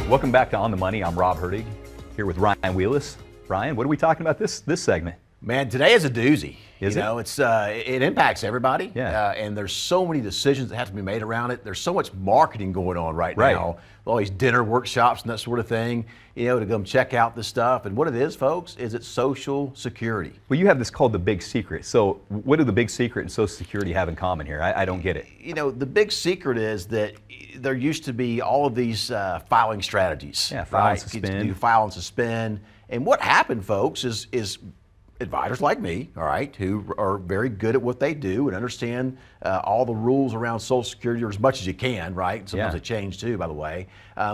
Welcome back to On the Money. I'm Rob Hertig, here with Ryan Wheelis. Ryan, what are we talking about this segment? Man, today is a doozy. Is you know, it impacts everybody. Yeah. And there's so many decisions that have to be made around it. There's so much marketing going on right now. All these dinner workshops and that sort of thing, you know, to come check out this stuff. And what it is, folks, is it's Social Security. Well, you have this called the Big Secret. So what do the Big Secret and Social Security have in common here? I don't get it. You know, the big secret is that there used to be all of these filing strategies. Yeah, file and suspend. You file and suspend. And what happened, folks, is advisors like me, all right, who are very good at what they do and understand all the rules around Social Security, or as much as you can, right? Sometimes they change too, by the way.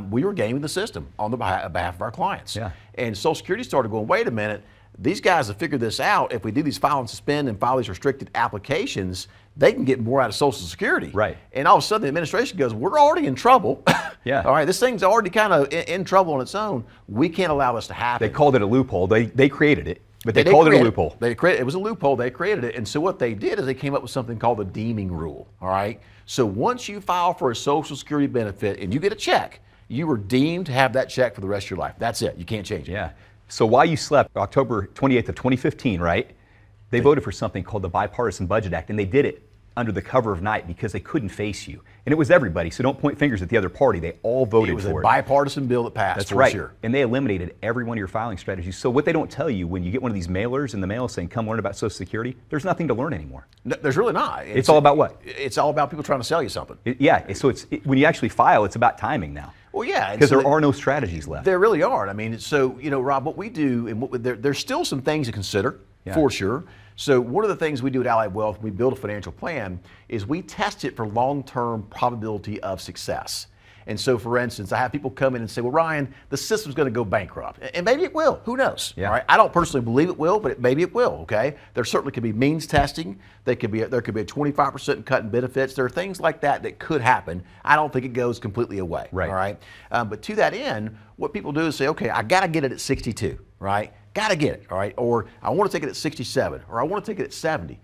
We were gaming the system on the behalf of our clients. Yeah. And Social Security started going, wait a minute, these guys have figured this out. If we do these file and suspend and file these restricted applications, they can get more out of Social Security. Right. And all of a sudden the administration goes, we're already in trouble. Yeah. All right, this thing's already kind of in trouble on its own. We can't allow this to happen. They called it a loophole. They created it, but they called it a loophole. It was a loophole. They created it. And so what they did is they came up with something called the deeming rule. All right. So once you file for a Social Security benefit and you get a check, you were deemed to have that check for the rest of your life. That's it. You can't change it. Yeah. So while you slept, October 28th of 2015, right? They voted for something called the Bipartisan Budget Act, and they did it under the cover of night because they couldn't face you. And it was everybody, so don't point fingers at the other party. They all voted for it. It was a bipartisan bill that passed. That's right. Sure. And they eliminated every one of your filing strategies. So what they don't tell you when you get one of these mailers in the mail saying, come learn about Social Security, there's nothing to learn anymore. No, there's really not. It's all about what? It's all about people trying to sell you something. So when you actually file, it's about timing now. Well, yeah. Because there are no strategies left. There really aren't. I mean, so, you know, Rob, what we do, and there's still some things to consider, for sure. So one of the things we do at Allied Wealth, when we build a financial plan, is we test it for long-term probability of success. And so, for instance, I have people come in and say, well, Ryan, the system's going to go bankrupt. And maybe it will. Who knows? Yeah. All right? I don't personally believe it will, but maybe it will, okay? There certainly could be means testing. There could be a 25% cut in benefits. There are things like that that could happen. I don't think it goes completely away. Right. All right? But to that end, what people do is say, okay, I got to get it at 62, right? Got to get it, all right? Or I want to take it at 67, or I want to take it at 70.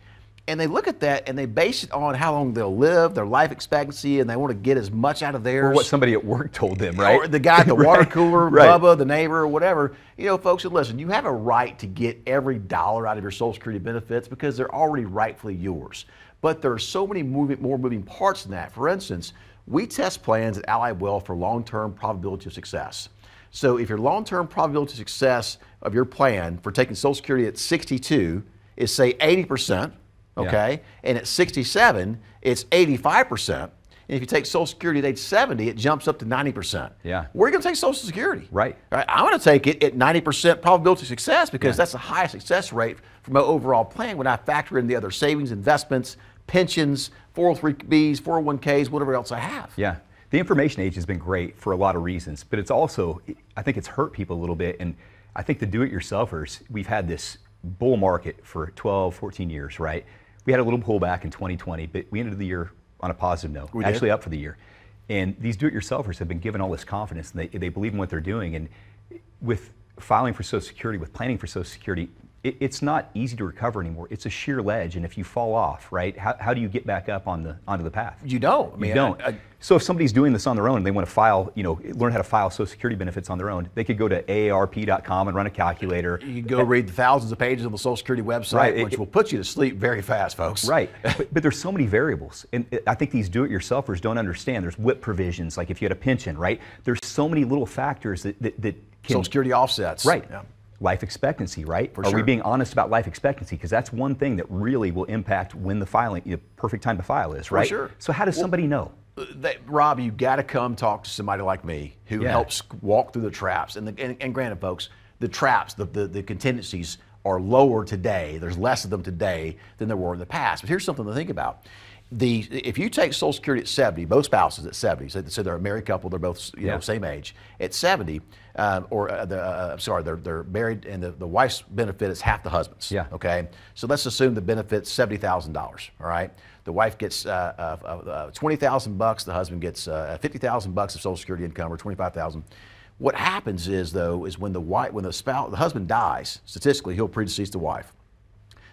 And they look at that and they base it on how long they'll live, their life expectancy, and they want to get as much out of theirs. Or what somebody at work told them, right? Or the guy at the water cooler, Right. Bubba, the neighbor, or whatever. You know, folks, listen, you have a right to get every dollar out of your Social Security benefits because they're already rightfully yours. But there are so many more moving parts than that. For instance, we test plans at Allied Wealth for long-term probability of success. So if your long-term probability of success of your plan for taking Social Security at 62 is, say, 80%, okay, and at 67, it's 85%. And if you take Social Security at age 70, it jumps up to 90%. Yeah. We're going to take Social Security. Right. All right. I'm going to take it at 90% probability of success because that's the highest success rate for my overall plan when I factor in the other savings, investments, pensions, 403Bs, 401Ks, whatever else I have. Yeah. The information age has been great for a lot of reasons, but it's also, I think it's hurt people a little bit. And I think the do-it-yourselfers, we've had this bull market for 12, 14 years, right? We had a little pullback in 2020, but we ended the year on a positive note, actually up for the year. And these do-it-yourselfers have been given all this confidence, and they believe in what they're doing. And with filing for Social Security, with planning for Social Security, it's not easy to recover anymore. It's a sheer ledge, and if you fall off, right, how do you get back up onto the path? You don't. I mean, you don't. So if somebody's doing this on their own and they want to file, learn how to file Social Security benefits on their own, they could go to AARP.com and run a calculator. You can go read the thousands of pages on the Social Security website, which will put you to sleep very fast, folks. Right. but there's so many variables, and I think these do-it-yourselfers don't understand. There's WIP provisions, like if you had a pension, right? There's so many little factors that can... Social Security offsets. Right. Yeah. Life expectancy, right? For Are sure. we being honest about life expectancy? Because that's one thing that really will impact when the perfect time to file is, right? For sure. So how does somebody know? Rob, you got to come talk to somebody like me who helps walk through the traps. And granted, folks, the traps, the contingencies are lower today. There's less of them today than there were in the past. But here's something to think about. If you take Social Security at 70, both spouses at 70, so they're a married couple, they're both same age, at 70, they're married and the wife's benefit is half the husband's. Yeah. Okay. So let's assume the benefit's $70,000. All right. The wife gets $20,000. The husband gets $50,000 of Social Security income, or $25,000. What happens is when the husband dies, statistically he'll predecease the wife.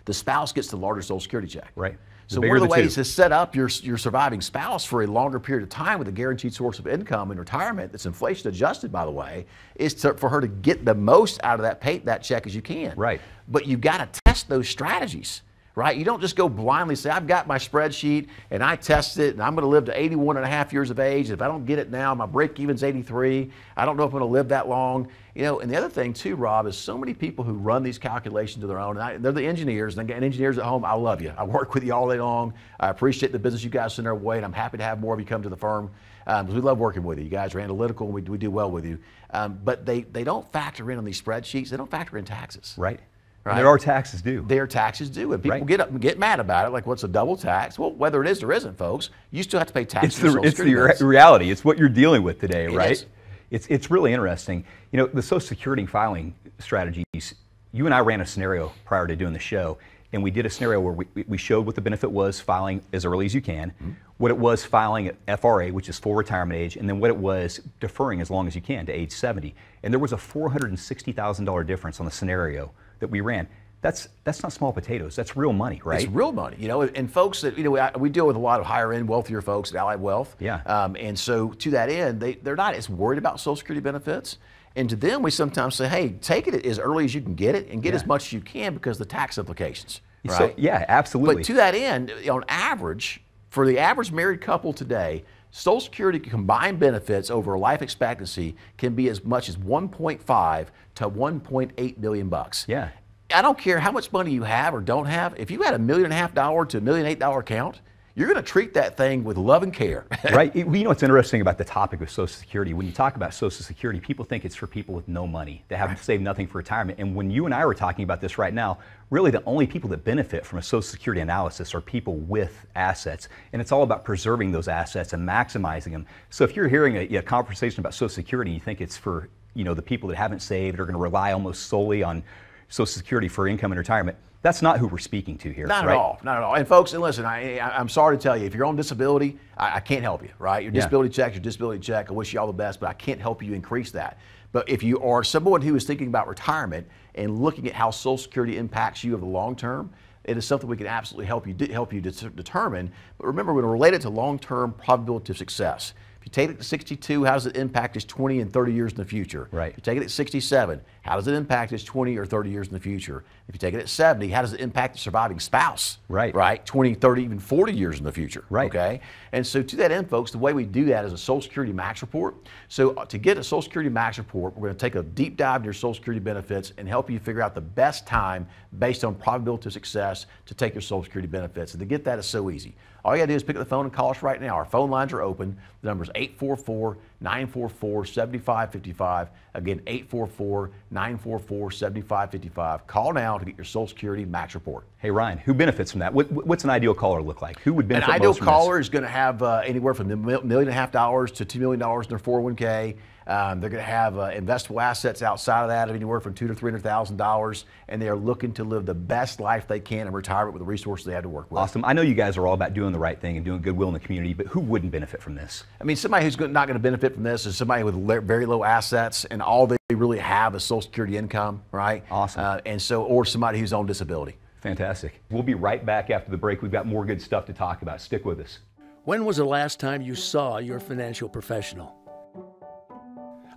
The spouse gets the larger Social Security check. Right. So bigger one of the the ways two. to set up your surviving spouse for a longer period of time with a guaranteed source of income in retirement that's inflation adjusted, by the way, is for her to get the most out of that check as you can. Right. But you've got to test those strategies. Right? You don't just go blindly say, I've got my spreadsheet and I test it and I'm going to live to 81 and a half years of age. If I don't get it now, my break even's 83. I don't know if I'm going to live that long. You know, and the other thing too, Rob, is so many people who run these calculations of their own. And they're the engineers, and engineers at home, I love you. I work with you all day long. I appreciate the business you guys send our way, and I'm happy to have more of you come to the firm because we love working with you. You guys are analytical, and we do well with you. But they don't factor in on these spreadsheets. They don't factor in taxes. Right. Right. There are taxes due. Their taxes due, and people Right. get up and get mad about it. Like, what's a double tax? Well, whether it is or isn't, folks, you still have to pay taxes. It's the reality. It's what you're dealing with today, right? Is. It's really interesting. You know, the Social Security filing strategies. You and I ran a scenario prior to doing the show, and we did a scenario where we showed what the benefit was filing as early as you can, what it was filing at FRA, which is full retirement age, and then what it was deferring as long as you can to age 70. And there was a $460,000 difference on the scenario that we ran. That's not small potatoes. That's real money, right? It's real money, you know. And folks that, you know, we deal with a lot of higher end, wealthier folks at Allied Wealth. Yeah. And so to that end, they're not as worried about Social Security benefits. And to them, we sometimes say, hey, take it as early as you can get it and get as much as you can because of the tax implications. Right? So, yeah, absolutely. But to that end, on average, for the average married couple today, Social Security combined benefits over a life expectancy can be as much as 1.5 to 1.8 million bucks. Yeah. I don't care how much money you have or don't have. If you had $1.5 million to $1.8 million account, you're going to treat that thing with love and care. Right. You know what's interesting about the topic of Social Security? When you talk about Social Security, people think it's for people with no money, that have saved nothing for retirement. And when you and I were talking about this right now, really the only people that benefit from a Social Security analysis are people with assets. And it's all about preserving those assets and maximizing them. So if you're hearing a conversation about Social Security, you think it's for, you know, the people that haven't saved, are going to rely almost solely on Social Security for income and retirement. That's not who we're speaking to here. Not right? at all, not at all. And folks, and listen, I'm sorry to tell you, if you're on disability, I can't help you, right? Your disability check's your disability check. I wish you all the best, but I can't help you increase that. But if you are someone who is thinking about retirement and looking at how Social Security impacts you over the long term, it is something we can absolutely help you determine. But remember, when related to long-term probability of success, if you take it to 62, how does it impact us 20 and 30 years in the future? Right. If you take it at 67, how does it impact us 20 or 30 years in the future? If you take it at 70, how does it impact the surviving spouse? Right. Right, 20, 30, even 40 years in the future. Right. Okay. And so to that end, folks, the way we do that is a Social Security Max Report. So to get a Social Security Max Report, we're going to take a deep dive into your Social Security benefits and help you figure out the best time based on probability of success to take your Social Security benefits. And to get that is so easy. All you got to do is pick up the phone and call us right now. Our phone lines are open. The number is 844-944-7555. Again, 844-944-7555. Call now to get your Social Security Max Report. Hey, Ryan, who benefits from that? What's an ideal caller look like? Who would benefit An ideal most from this? caller is going to have anywhere from $1.5 million to $2 million in their 401k. They're going to have investable assets outside of that of anywhere from $200,000 to $300,000, and they are looking to live the best life they can in retirement with the resources they have to work with. Awesome. I know you guys are all about doing the right thing and doing goodwill in the community, but who wouldn't benefit from this? I mean, somebody who's not going to benefit from this is somebody with very low assets and all they really have is Social Security income, right? Awesome. Or somebody who's on disability. Fantastic. We'll be right back after the break. We've got more good stuff to talk about. Stick with us. When was the last time you saw your financial professional?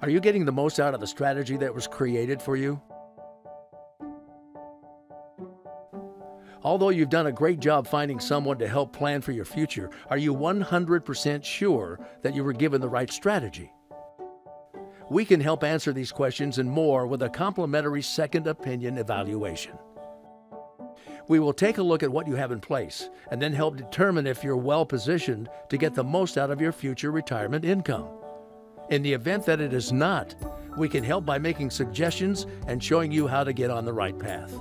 Are you getting the most out of the strategy that was created for you? Although you've done a great job finding someone to help plan for your future, are you 100% sure that you were given the right strategy? We can help answer these questions and more with a complimentary second opinion evaluation. We will take a look at what you have in place and then help determine if you're well positioned to get the most out of your future retirement income. In the event that it is not, we can help by making suggestions and showing you how to get on the right path.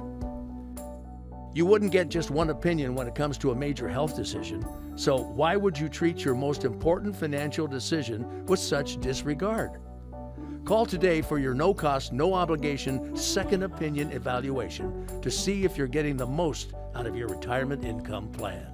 You wouldn't get just one opinion when it comes to a major health decision, so why would you treat your most important financial decision with such disregard? Call today for your no-cost, no-obligation second opinion evaluation to see if you're getting the most out of your retirement income plan.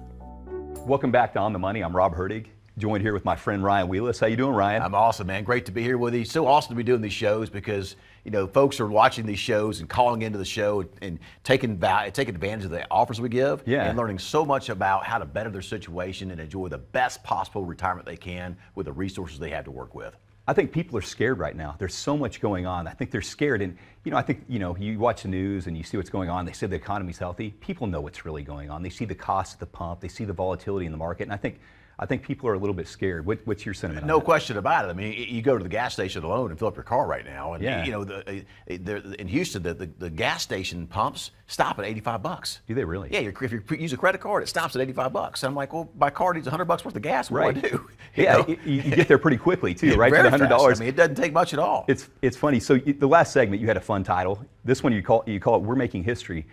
Welcome back to On the Money. I'm Rob Hertig. joined here with my friend Ryan Wheelis. How you doing, Ryan? I'm awesome, man. Great to be here with you. So awesome to be doing these shows because, you know, folks are watching these shows and calling into the show and taking advantage of the offers we give and learning so much about how to better their situation and enjoy the best possible retirement they can with the resources they have to work with. I think people are scared right now. There's so much going on. I think they're scared. And, you know, I think, you know, you watch the news and you see what's going on. They say the economy's healthy. People know what's really going on. They see the cost at the pump. They see the volatility in the market. And I think people are a little bit scared. What's your sentiment on that? No question about it. I mean, you go to the gas station alone and fill up your car right now. And, you know, in Houston, the gas station pumps stop at $85. Do they really? Yeah, if you use a credit card, it stops at $85. And I'm like, well, my car needs $100 worth of gas. What do I do? You get there pretty quickly, too, right? For the $100. Fast. I mean, it doesn't take much at all. It's funny. So the last segment, you had a fun title. This one, you call it We're Making History.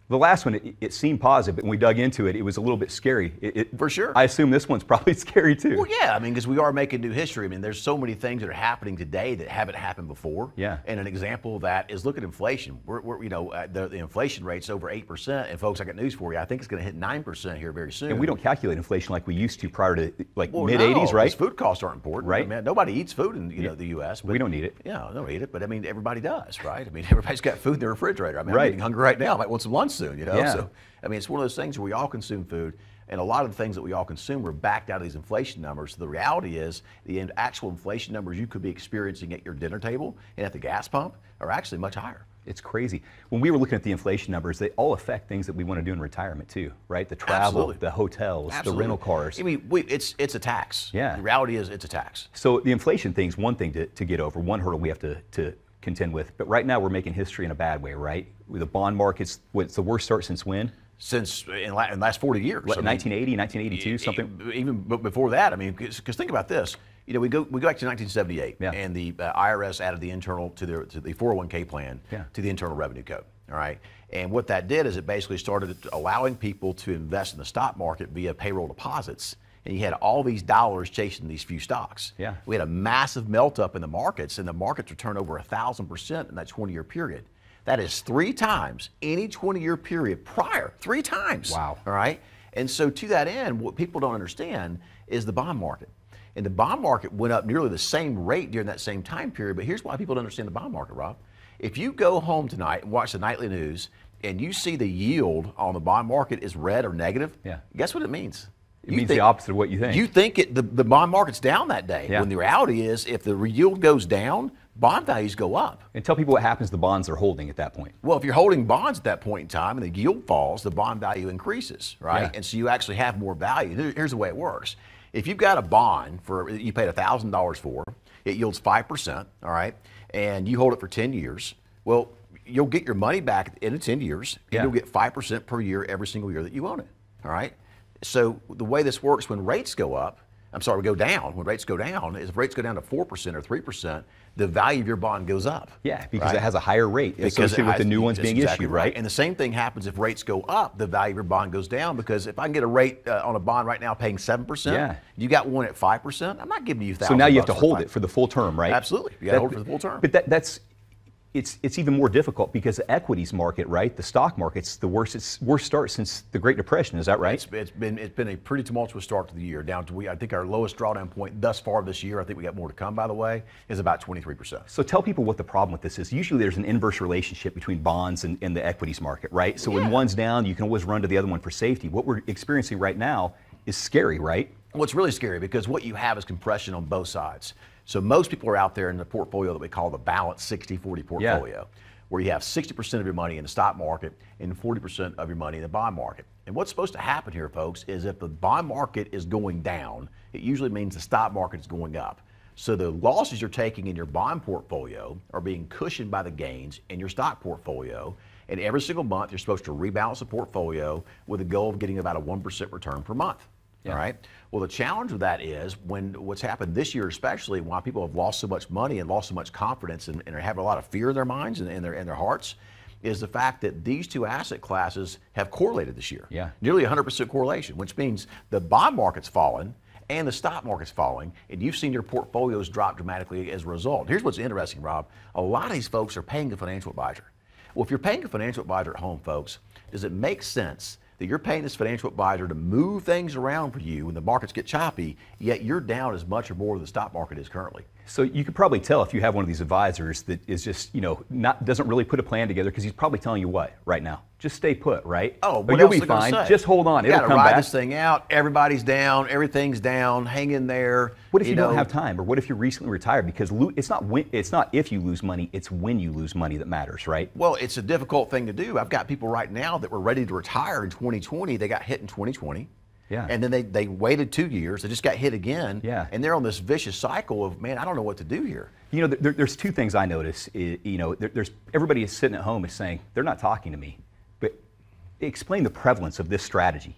The last one, it seemed positive, but when we dug into it, it was a little bit scary. For sure. I assume this one's probably scary too. Well, yeah, I mean, because we are making new history. I mean, there's so many things that are happening today that haven't happened before. Yeah. And an example of that is look at inflation. We're you know, the inflation rate's over 8%. And folks, I got news for you. I think it's going to hit 9% here very soon. And we don't calculate inflation like we used to prior to mid-'80s, right? Food costs aren't important, right? I mean, nobody eats food in the U.S. But we don't need it. Yeah, they don't eat it, but I mean, everybody does, right? I mean, everybody's got food in their refrigerator. I mean, I'm getting hungry right now. I might want some lunch soon, you know? Yeah. So, I mean, it's one of those things where we all consume food, and a lot of the things that we all consume are backed out of these inflation numbers. So the reality is the actual inflation numbers you could be experiencing at your dinner table and at the gas pump are actually much higher. It's crazy. When we were looking at the inflation numbers, they all affect things that we want to do in retirement too, right? The travel, the hotels, the rental cars. I mean, it's a tax. Yeah. The reality is it's a tax. So the inflation thing's one thing to get over, one hurdle we have to contend with. But right now we're making history in a bad way, right? With the bond markets, it's the worst start since when? Since in the last 40 years. What, 1980, 1982, something? Even before that, I mean, because think about this. You know, we go back to 1978, and the IRS added the internal to the 401k plan to the Internal Revenue Code. All right, and what that did is it basically started allowing people to invest in the stock market via payroll deposits. And you had all these dollars chasing these few stocks. Yeah. We had a massive melt up in the markets, and the markets returned over 1,000% in that 20-year period. That is 3 times any 20-year period prior. 3 times. Wow. All right. And so to that end, what people don't understand is the bond market. And the bond market went up nearly the same rate during that same time period. But here's why people don't understand the bond market, Rob. If you go home tonight and watch the nightly news and you see the yield on the bond market is red or negative, guess what it means? It means the opposite of what you think. You think the bond market's down that day. When the reality is if the yield goes down, bond values go up. And tell people what happens to the bonds they're holding at that point. Well, if you're holding bonds at that point in time and the yield falls, the bond value increases, right? And so you actually have more value. Here's the way it works. If you've got a bond you paid $1,000 for, it yields 5%, all right, and you hold it for 10 years, well, you'll get your money back at the end of 10 years, and you'll get 5% per year every single year that you own it, all right? So the way this works when rates go up, go down, when rates go down, is if rates go down to 4% or 3%, the value of your bond goes up. Yeah, because it has a higher rate associated with the new ones being issued, right? And the same thing happens if rates go up, the value of your bond goes down, because if I can get a rate on a bond right now paying 7%, you got one at 5%, I'm not giving you $1,000. So now you have to hold it for the full term, right? Absolutely, you got to hold it for the full term. But it's even more difficult because the equities market, right? The stock market's the worst start since the Great Depression. Is that right? It's been a pretty tumultuous start to the year. Down to I think our lowest drawdown point thus far this year, I think we got more to come, by the way, is about 23%. So tell people what the problem with this is. Usually there's an inverse relationship between bonds and the equities market, right? So when one's down, you can always run to the other one for safety. What we're experiencing right now is scary, right? Well, it's really scary because what you have is compression on both sides. So most people are out there in the portfolio that we call the balanced 60-40 portfolio, where you have 60% of your money in the stock market and 40% of your money in the bond market. And what's supposed to happen here, folks, is if the bond market is going down, it usually means the stock market is going up. So the losses you're taking in your bond portfolio are being cushioned by the gains in your stock portfolio. And every single month, you're supposed to rebalance the portfolio with a goal of getting about a 1% return per month. All right. Well, the challenge with that is what's happened this year, especially why people have lost so much money and lost so much confidence and are having a lot of fear in their minds and in their hearts, is the fact that these two asset classes have correlated this year. Nearly 100% correlation, which means the bond market's fallen and the stock market's falling, and you've seen your portfolios drop dramatically as a result. Here's what's interesting, Rob. A lot of these folks are paying a financial advisor. Well, if you're paying a financial advisor at home, folks, does it make sense that you're paying this financial advisor to move things around for you when the markets get choppy, yet you're down as much or more than the stock market is currently. So you could probably tell if you have one of these advisors that is just, doesn't really put a plan together, because he's probably telling you what right now? Just stay put, right? Oh, but you'll be fine. Just hold on. It'll come back. You gotta ride this thing out. Everybody's down. Everything's down. Hang in there. What if you don't have time, or what if you're recently retired? Because it's not if you lose money, it's when you lose money that matters, right? Well, it's a difficult thing to do. I've got people right now that were ready to retire in 2020. They got hit in 2020. Yeah. And then they waited 2 years. They just got hit again. Yeah. And they're on this vicious cycle of, man, I don't know what to do here. There's two things I notice. There's everybody is sitting at home is saying they're not talking to me, but explain the prevalence of this strategy,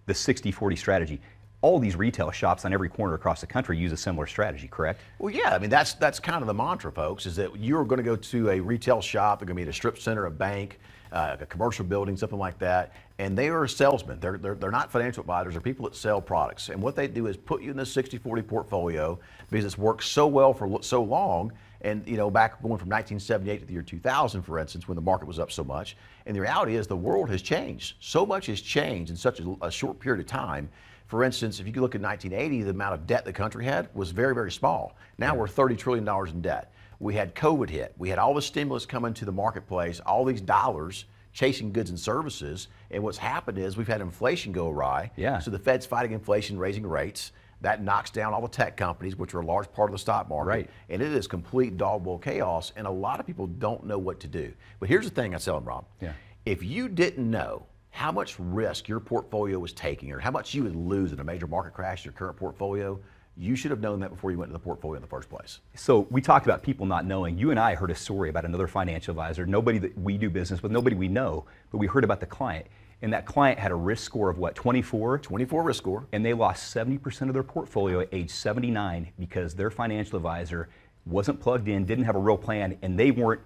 the 60-40 strategy. All these retail shops on every corner across the country use a similar strategy, correct? Well, yeah. I mean, that's kind of the mantra, folks, is that you're going to go to a retail shop. They're going to be at a strip center, a bank, a commercial building, something like that, and they are salesmen. They're not financial advisors. They're people that sell products. And what they do is put you in this 60-40 portfolio because it's worked so well for so long. And back going from 1978 to the year 2000, for instance, when the market was up so much. And the reality is the world has changed. So much has changed in such a short period of time. For instance, if you look at 1980, the amount of debt the country had was very, very small. Now we're $30 trillion in debt. We had COVID hit. We had all the stimulus come into the marketplace, all these dollars chasing goods and services. And what's happened is we've had inflation go awry. Yeah. So the Fed's fighting inflation, raising rates. That knocks down all the tech companies, which are a large part of the stock market. Right. And it is complete dog-bowl chaos. And a lot of people don't know what to do. But here's the thing I tell them, Rob. Yeah. If you didn't know how much risk your portfolio was taking or how much you would lose in a major market crash in your current portfolio, you should have known that before you went into the portfolio in the first place. So we talked about people not knowing. You and I heard a story about another financial advisor, nobody that we do business with, nobody we know, but we heard about the client. And that client had a risk score of what, 24? 24 risk score. And they lost 70% of their portfolio at age 79 because their financial advisor wasn't plugged in, didn't have a real plan, and they weren't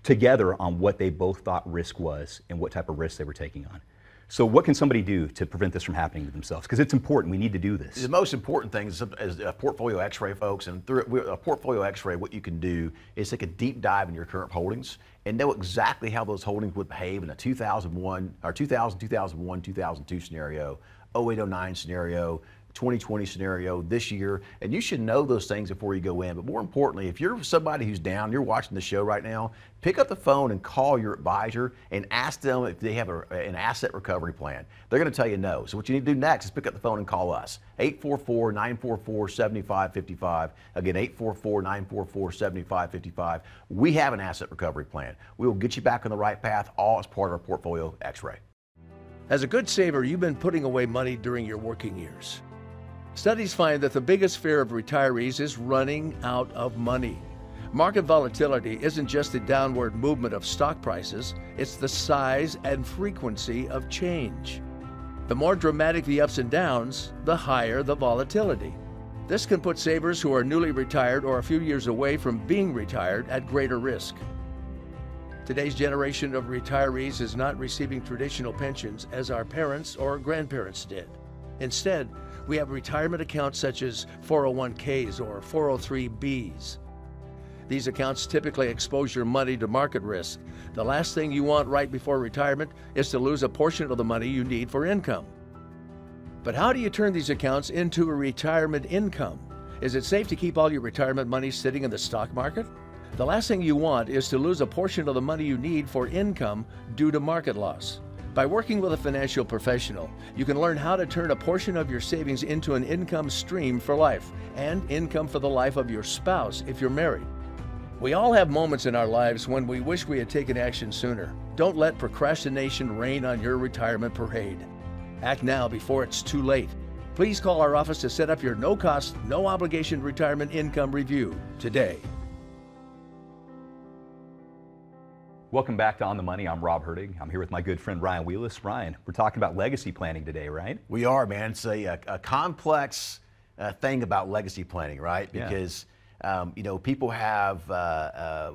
together on what they both thought risk was and what type of risk they were taking on. So what can somebody do to prevent this from happening to themselves? Because it's important. We need to do this. The most important thing is a portfolio x-ray, folks. And through a portfolio x-ray, what you can do is take a deep dive in your current holdings and know exactly how those holdings would behave in a 2001, 2002 scenario, 08, 09 scenario, 2020 scenario, this year, and you should know those things before you go in. But more importantly, if you're somebody who's down, you're watching the show right now, pick up the phone and call your advisor and ask them if they have an asset recovery plan. They're going to tell you no. So what you need to do next is pick up the phone and call us. 844-944-7555. Again, 844-944-7555. We have an asset recovery plan. We will get you back on the right path, all as part of our portfolio x-ray. As a good saver, you've been putting away money during your working years. Studies find that the biggest fear of retirees is running out of money. Market volatility isn't just the downward movement of stock prices, it's the size and frequency of change. The more dramatic the ups and downs, the higher the volatility. This can put savers who are newly retired or a few years away from being retired at greater risk. Today's generation of retirees is not receiving traditional pensions as our parents or grandparents did. Instead, we have retirement accounts such as 401ks or 403bs. These accounts typically expose your money to market risk. The last thing you want right before retirement is to lose a portion of the money you need for income. But how do you turn these accounts into a retirement income? Is it safe to keep all your retirement money sitting in the stock market? The last thing you want is to lose a portion of the money you need for income due to market loss. By working with a financial professional, you can learn how to turn a portion of your savings into an income stream for life and income for the life of your spouse if you're married. We all have moments in our lives when we wish we had taken action sooner. Don't let procrastination reign on your retirement parade. Act now before it's too late. Please call our office to set up your no-cost, no-obligation retirement income review today. Welcome back to On the Money. I'm Rob Hertig. I'm here with my good friend Ryan Wheelis. Ryan, we're talking about legacy planning today, right? We are, man. It's a complex thing about legacy planning, right? Because people have a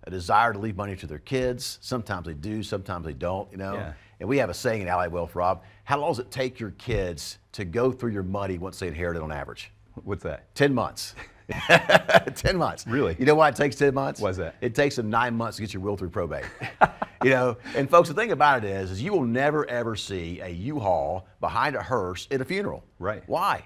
desire to leave money to their kids. Sometimes they do, sometimes they don't. Yeah. And we have a saying in Allied Wealth, Rob. How long does it take your kids to go through your money once they inherit it on average? What's that? 10 months. 10 months. Really? You know why it takes 10 months? Why is that? It takes them 9 months to get your will through probate. You know, and folks, the thing about it is you will never ever see a U-Haul behind a hearse at a funeral. Right. Why?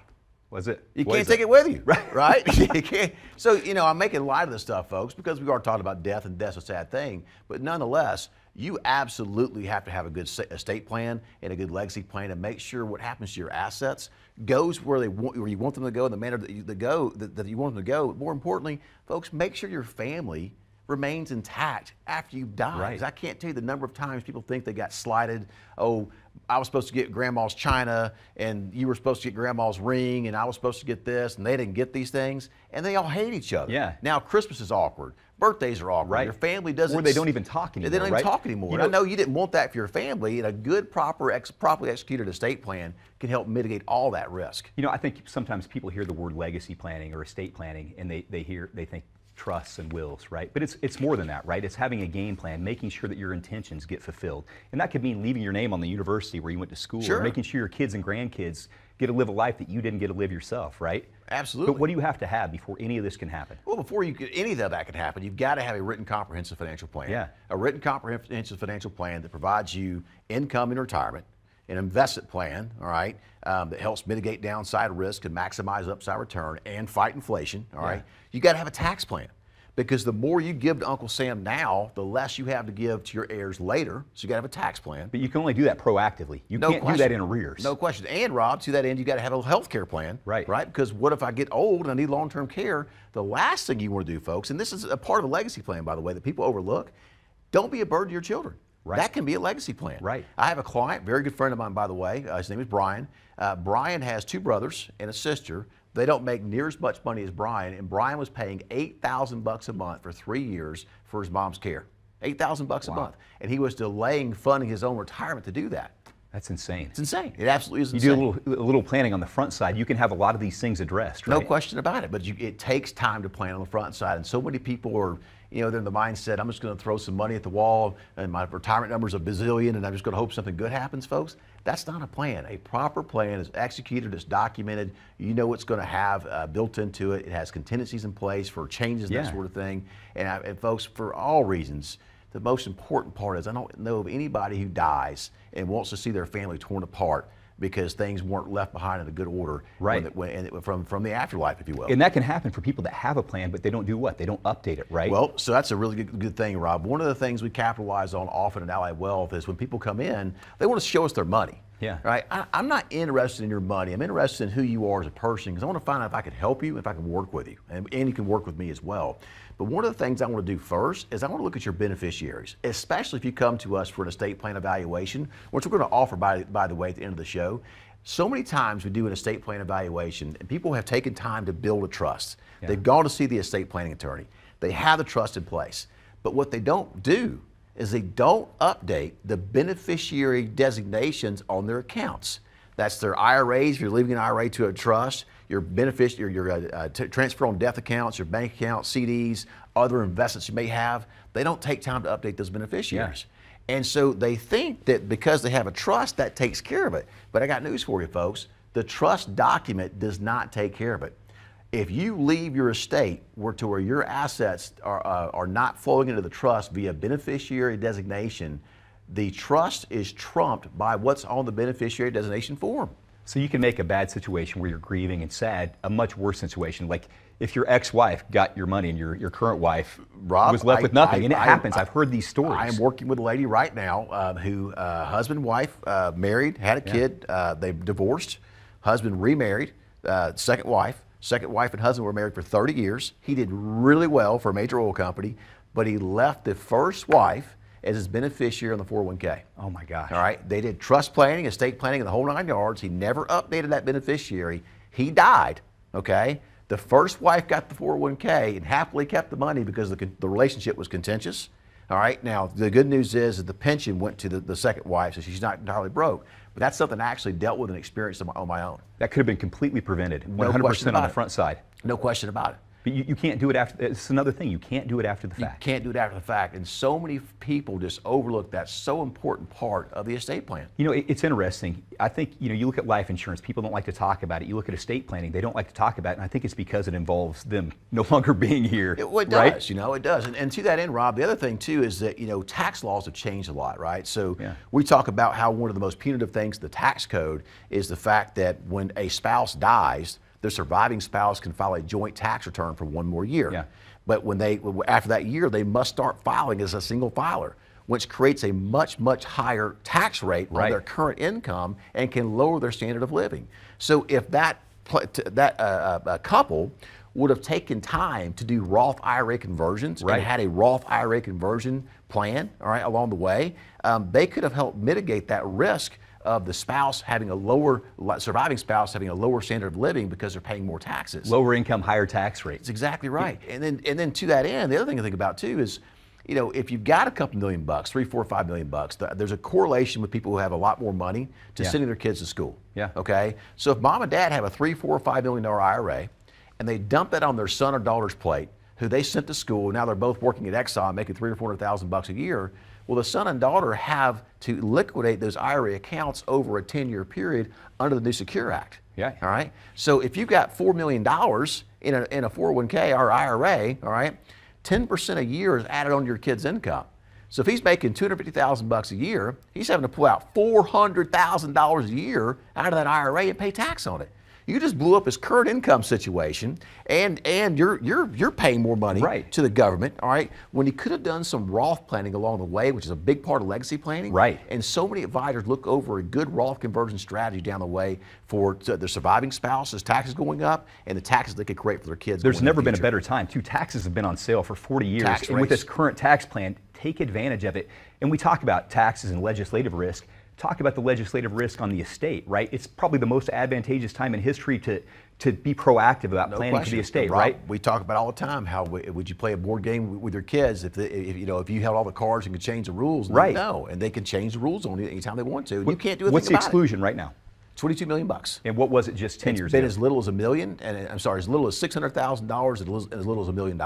Was it? You What can't is take it? it with you, Right. right? You can't. So, you know, I'm making light of this stuff, folks, because we are talking about death, and death's a sad thing. But nonetheless, you absolutely have to have a good estate plan and a good legacy plan, and make sure what happens to your assets goes where you want them to go, in the manner that you want them to go. More importantly, folks, make sure your family remains intact after you die. Right. 'Cause I can't tell you the number of times people think they got slighted. Oh, I was supposed to get grandma's china, and you were supposed to get grandma's ring, and I was supposed to get this, and they didn't get these things, and they all hate each other. Yeah. Now Christmas is awkward. Birthdays are awkward. Right. Your family doesn't. Or they don't even talk anymore, They don't even right? talk anymore. You And I know- know you didn't want that for your family, and a good, properly executed estate plan can help mitigate all that risk. You know, I think sometimes people hear the word legacy planning or estate planning, and they think trusts and wills, right? But it's more than that, right? It's having a game plan, making sure that your intentions get fulfilled. And that could mean leaving your name on the university where you went to school, Sure. or making sure your kids and grandkids get to live a life that you didn't get to live yourself, right? Absolutely. But what do you have to have before any of this can happen? Well, before any of that can happen, you've got to have a written comprehensive financial plan. Yeah. A written comprehensive financial plan that provides you income in retirement, an investment plan, all right, that helps mitigate downside risk and maximize upside return and fight inflation, all right. You got to have a tax plan, because the more you give to Uncle Sam now, the less you have to give to your heirs later. So you got to have a tax plan. But you can only do that proactively. You No can't do question. that in arrears. No question. And Rob, to that end, you got to have a health care plan. Right. Right? Because what if I get old and I need long-term care? The last thing you want to do, folks, and this is a part of a legacy plan, by the way, that people overlook, don't be a burden to your children. Right. That can be a legacy plan. Right. I have a client, very good friend of mine, by the way. His name is Brian. Brian has 2 brothers and a sister. They don't make near as much money as Brian, and Brian was paying $8,000 a month for 3 years for his mom's care. $8,000 a month. And he was delaying funding his own retirement to do that. That's insane. It's insane. It absolutely is You insane. do a little planning on the front side, you can have a lot of these things addressed, right? No question about it, but it takes time to plan on the front side, and so many people are, you know, they're in the mindset, I'm just going to throw some money at the wall, and my retirement number's a bazillion, and I'm just going to hope something good happens, folks. That's not a plan. A proper plan is executed, it's documented, you know what's going to have built into it, it has contingencies in place for changes and that sort of thing, and folks, for all reasons, the most important part is I don't know of anybody who dies and wants to see their family torn apart because things weren't left behind in a good order, Right. from the afterlife, if you will. And that can happen for people that have a plan, but they don't do what? They don't update it, right? Well, so that's a really good thing, Rob. One of the things we capitalize on often in Allied Wealth is when people come in, they want to show us their money. Yeah. Right? I'm not interested in your money. I'm interested in who you are as a person, because I want to find out if I can help you, if I can work with you, and you can work with me as well. But one of the things I want to do first is I want to look at your beneficiaries, especially if you come to us for an estate plan evaluation, which we're going to offer, by the way, at the end of the show. So many times we do an estate plan evaluation, and people have taken time to build a trust. Yeah. They've gone to see the estate planning attorney. They have the trust in place. But what they don't do is they don't update the beneficiary designations on their accounts. That's their IRAs, if you're leaving an IRA to a trust, your transfer on death accounts, your bank accounts, CDs, other investments you may have. They don't take time to update those beneficiaries. And so they think that because they have a trust, that takes care of it. But I got news for you, folks. The trust document does not take care of it. If you leave your estate to where your assets are not flowing into the trust via beneficiary designation, the trust is trumped by what's on the beneficiary designation form. So you can make a bad situation where you're grieving and sad a much worse situation. Like if your ex-wife got your money and your current wife Rob, was left with nothing, and it happens. I've heard these stories. I am working with a lady right now who husband and wife married, had a kid, they divorced, husband remarried, second wife and husband were married for 30 years. He did really well for a major oil company, but he left the first wife as his beneficiary on the 401k. Oh my gosh. All right, they did trust planning, estate planning, and the whole 9 yards. He never updated that beneficiary. He died, okay? The first wife got the 401k and happily kept the money because the relationship was contentious. All right, now the good news is that the pension went to the second wife, so she's not entirely broke. But that's something I actually dealt with and experienced on my own. That could have been completely prevented, No 100% question on about the it. front side. No question about it. But you can't do it after. It's another thing. You can't do it after the You fact. can't do it after the fact. And so many people just overlook that so important part of the estate plan. You know, it's interesting. I think, you know, you look at life insurance, people don't like to talk about it. You look at estate planning, they don't like to talk about it. And I think it's because it involves them no longer being here. It does, right? you know, it does. And to that end, Rob, the other thing too is that, you know, tax laws have changed a lot, right? So we talk about how one of the most punitive things in the tax code is the fact that when a spouse dies, the surviving spouse can file a joint tax return for 1 more year. Yeah. But after that year, they must start filing as a single filer, which creates a much, much higher tax rate on their current income and can lower their standard of living. So if that couple would have taken time to do Roth IRA conversions and had a Roth IRA conversion plan, all right, along the way, they could have helped mitigate that risk of the spouse having surviving spouse having a lower standard of living because they're paying more taxes. Lower income, higher tax rates. That's exactly right. And then to that end, the other thing to think about too is, you know, if you've got a couple $1 million, $3, $4, $5 million, there's a correlation with people who have a lot more money to sending their kids to school. Yeah. Okay. So if mom and dad have a $3, $4, $5 million IRA, and they dump that on their son or daughter's plate, who they sent to school, now they're both working at Exxon, making $300,000 or $400,000 a year. Well, the son and daughter have to liquidate those IRA accounts over a 10-year period under the new Secure Act. Yeah. All right. So if you've got $4 million in a 401k or IRA, all right, 10% a year is added on your kid's income. So if he's making $250,000 a year, he's having to pull out $400,000 a year out of that IRA and pay tax on it. You just blew up his current income situation, and you're paying more money to the government, all right, when he could have done some Roth planning along the way, which is a big part of legacy planning. Right. And so many advisors look over a good Roth conversion strategy down the way for the surviving spouse's taxes going up and the taxes they could create for their kids. There's never been a better time. Taxes have been on sale for 40 years. And with this current tax plan, take advantage of it. And we talk about taxes and legislative risk. Talk about the legislative risk on the estate, right? It's probably the most advantageous time in history to be proactive about planning for the estate, Rob, right? We talk about all the time how would you play a board game with your kids if you held all the cards and could change the rules? Right. No, and they can change the rules on you anytime they want to. And you can't do anything What's the about exclusion right now? $22 million. And what was it just 10 years ago? It's been as little as $1 million, and as little as $600,000 and as little as $1 million.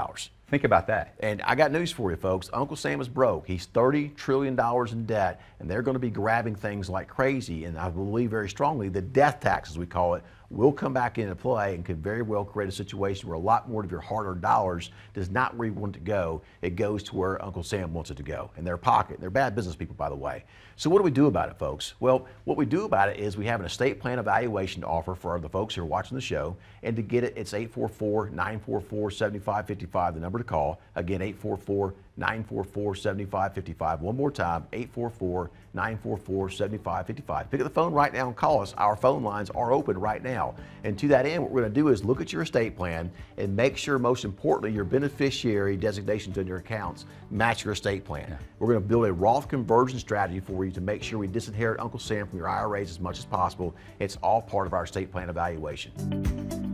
Think about that. And I got news for you, folks. Uncle Sam is broke. He's $30 trillion in debt, and they're going to be grabbing things like crazy. And I believe very strongly the death tax, as we call it, will come back into play and could very well create a situation where a lot more of your hard-earned dollars does not where you want it to go. It goes to where Uncle Sam wants it to go, in their pocket. They're bad business people, by the way. So what do we do about it, folks? Well, what we do about it is we have an estate plan evaluation to offer for the folks who are watching the show. And to get it, it's 844-944-7555, the number to call. Again, 844-944-7555. One more time, 844-944-7555. Pick up the phone right now and call us. Our phone lines are open right now. And to that end, what we're going to do is look at your estate plan and make sure, most importantly, your beneficiary designations in your accounts match your estate plan. Yeah. We're going to build a Roth conversion strategy for you to make sure we disinherit Uncle Sam from your IRAs as much as possible. It's all part of our estate plan evaluation.